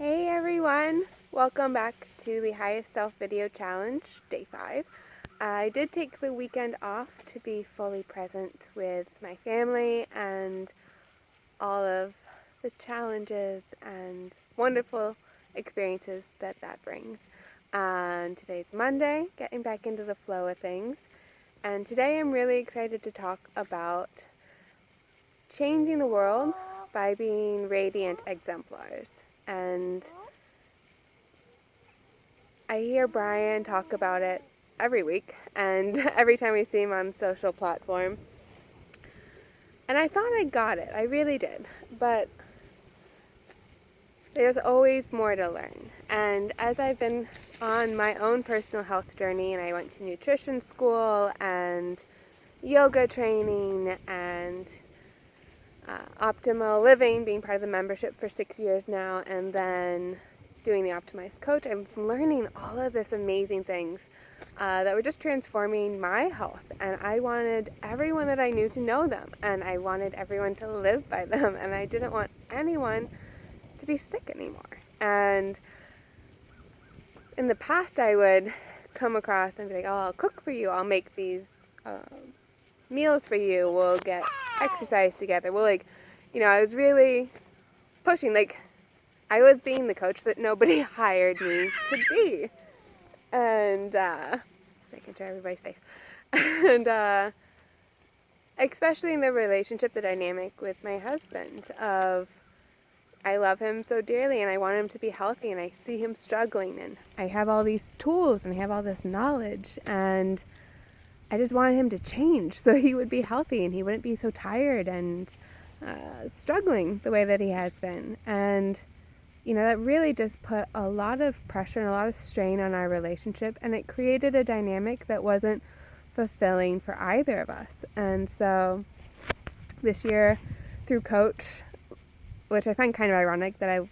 Hey everyone! Welcome back to the Highest Self Video Challenge, Day 5. I did take the weekend off to be fully present with my family and all of the challenges and wonderful experiences that brings. And today's Monday, getting back into the flow of things. And today I'm really excited to talk about changing the world by being radiant exemplars. And I hear Brian talk about it every week and every time we see him on social platform. And I thought I got it. I really did. But there's always more to learn. And as I've been on my own personal health journey, and I went to nutrition school and yoga training and optimal living, being part of the membership for 6 years now, and then doing the Optimized Coach, I'm learning all of this amazing things that were just transforming my health. And I wanted everyone that I knew to know them, and I wanted everyone to live by them, and I didn't want anyone to be sick anymore. And in the past, I would come across and be like, oh, I'll cook for you, I'll make these meals for you, we'll get exercise together. Well, I was really pushing, I was being the coach that nobody hired me to be. And just making sure everybody's safe. And especially in the relationship, the dynamic with my husband of I love him so dearly and I want him to be healthy, and I see him struggling, and I have all these tools and I have all this knowledge, and I just wanted him to change so he would be healthy and he wouldn't be so tired and struggling the way that he has been. And that really just put a lot of pressure and a lot of strain on our relationship, and it created a dynamic that wasn't fulfilling for either of us. And so this year, through Coach, which I find kind of ironic that I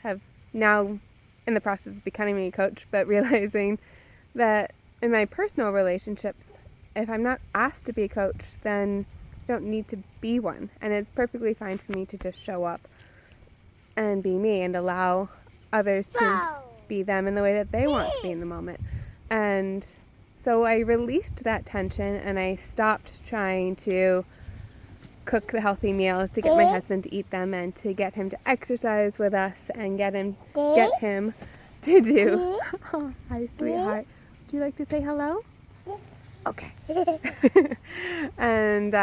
have now in the process of becoming a coach, but realizing that in my personal relationships, if I'm not asked to be a coach, then I don't need to be one. And it's perfectly fine for me to just show up and be me and allow others to be them in the way that they want to be in the moment. And so I released that tension, and I stopped trying to cook the healthy meals to get my husband to eat them and to get him to exercise with us and get him to do. Oh, hi, sweetheart. Would you like to say hello? Okay. And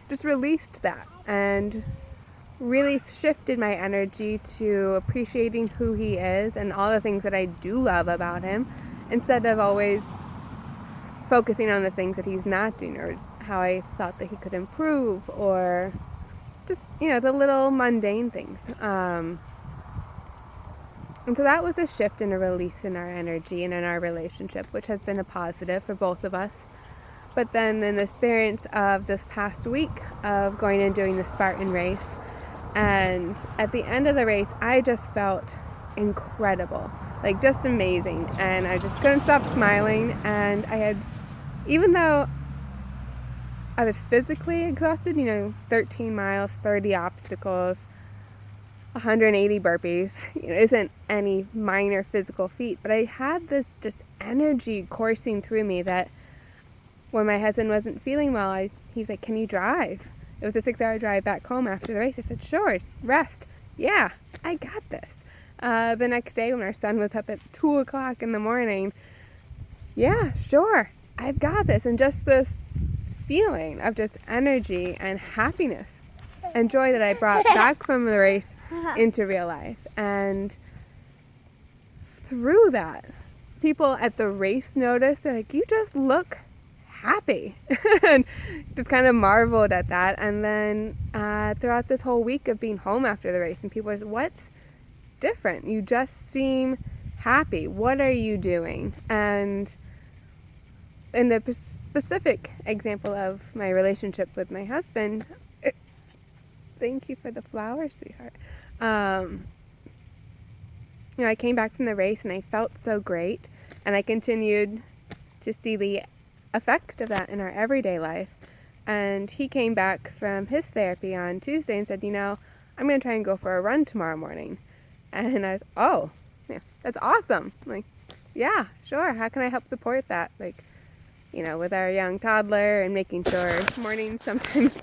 just released that and really shifted my energy to appreciating who he is and all the things that I do love about him, instead of always focusing on the things that he's not doing or how I thought that he could improve, or just, the little mundane things. And so that was a shift and a release in our energy and in our relationship, which has been a positive for both of us. But then in the experience of this past week of going and doing the Spartan race, and at the end of the race, I just felt incredible, just amazing. And I just couldn't stop smiling. And I had, even though I was physically exhausted, 13 miles, 30 obstacles, 180 burpees, isn't any minor physical feat, but I had this just energy coursing through me that when my husband wasn't feeling well, he's like, can you drive? It was a 6-hour drive back home after the race. I said, sure, rest. Yeah, I got this. The next day when our son was up at 2 o'clock in the morning, yeah, sure, I've got this. And just this feeling of just energy and happiness and joy that I brought back from the race into real life. And through that, people at the race noticed, they're like, you just look happy. And just kind of marveled at that. And then throughout this whole week of being home after the race, and people are like, what's different? You just seem happy. What are you doing? And in the specific example of my relationship with my husband, thank you for the flowers, sweetheart. I came back from the race and I felt so great, and I continued to see the effect of that in our everyday life. And he came back from his therapy on Tuesday and said, I'm going to try and go for a run tomorrow morning. And I was, oh, yeah, that's awesome. Like, yeah, sure. How can I help support that? Like, with our young toddler and making sure mornings sometimes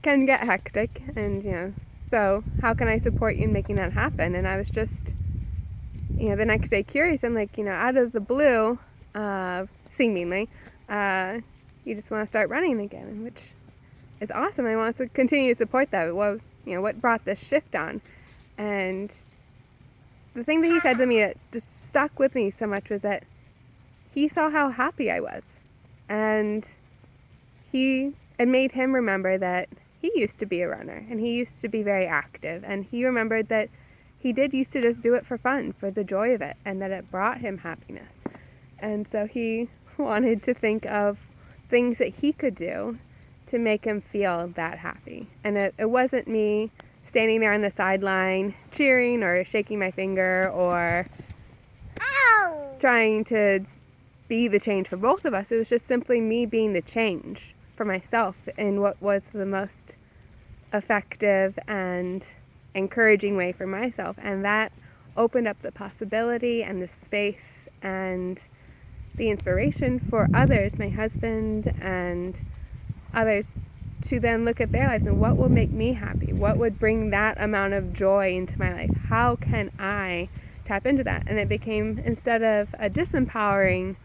can get hectic. And, so how can I support you in making that happen? And I was just, the next day curious. I'm like, out of the blue, seemingly, you just want to start running again, which is awesome. I want to continue to support that. Well, what brought this shift on? And the thing that he said to me that just stuck with me so much was that he saw how happy I was. And it made him remember that he used to be a runner and he used to be very active. And he remembered that he did used to just do it for fun, for the joy of it, and that it brought him happiness. And so he wanted to think of things that he could do to make him feel that happy. And it wasn't me standing there on the sideline cheering or shaking my finger or trying to be the change for both of us. It was just simply me being the change for myself in what was the most effective and encouraging way for myself. And that opened up the possibility and the space and the inspiration for others, my husband and others, to then look at their lives and what will make me happy? What would bring that amount of joy into my life? How can I tap into that? And it became, instead of a disempowering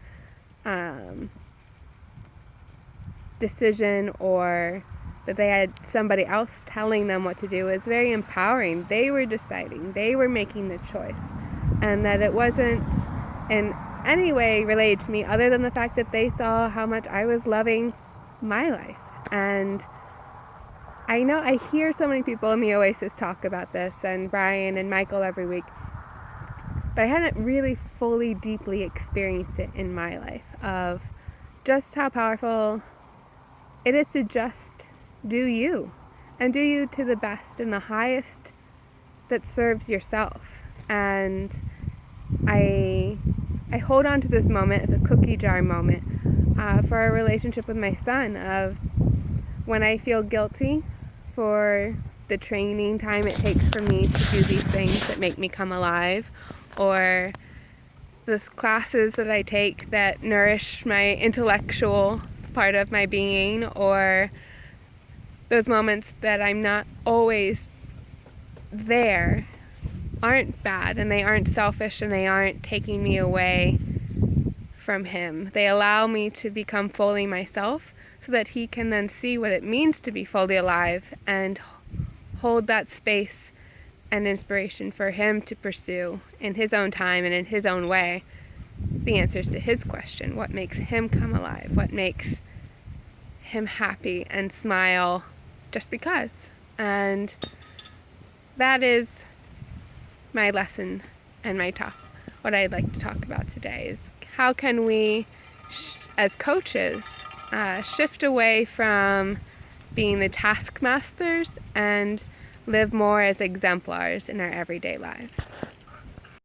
decision or that they had somebody else telling them what to do, it was very empowering. They were deciding, they were making the choice, and that it wasn't in any way related to me other than the fact that they saw how much I was loving my life. And I know I hear so many people in the Oasis talk about this, and Brian and Michael every week, but I hadn't really fully, deeply experienced it in my life, of just how powerful it is to just do you, and do you to the best and the highest that serves yourself. And I hold on to this moment as a cookie jar moment for our relationship with my son, of when I feel guilty for the training time it takes for me to do these things that make me come alive, or the classes that I take that nourish my intellectual part of my being, or those moments that I'm not always there, aren't bad, and they aren't selfish, and they aren't taking me away from him. They allow me to become fully myself so that he can then see what it means to be fully alive and hold that space and inspiration for him to pursue in his own time and in his own way the answers to his question. What makes him come alive? What makes him happy and smile just because? And that is my lesson and what I'd like to talk about today is how can we, as coaches, shift away from being the taskmasters and live more as exemplars in our everyday lives.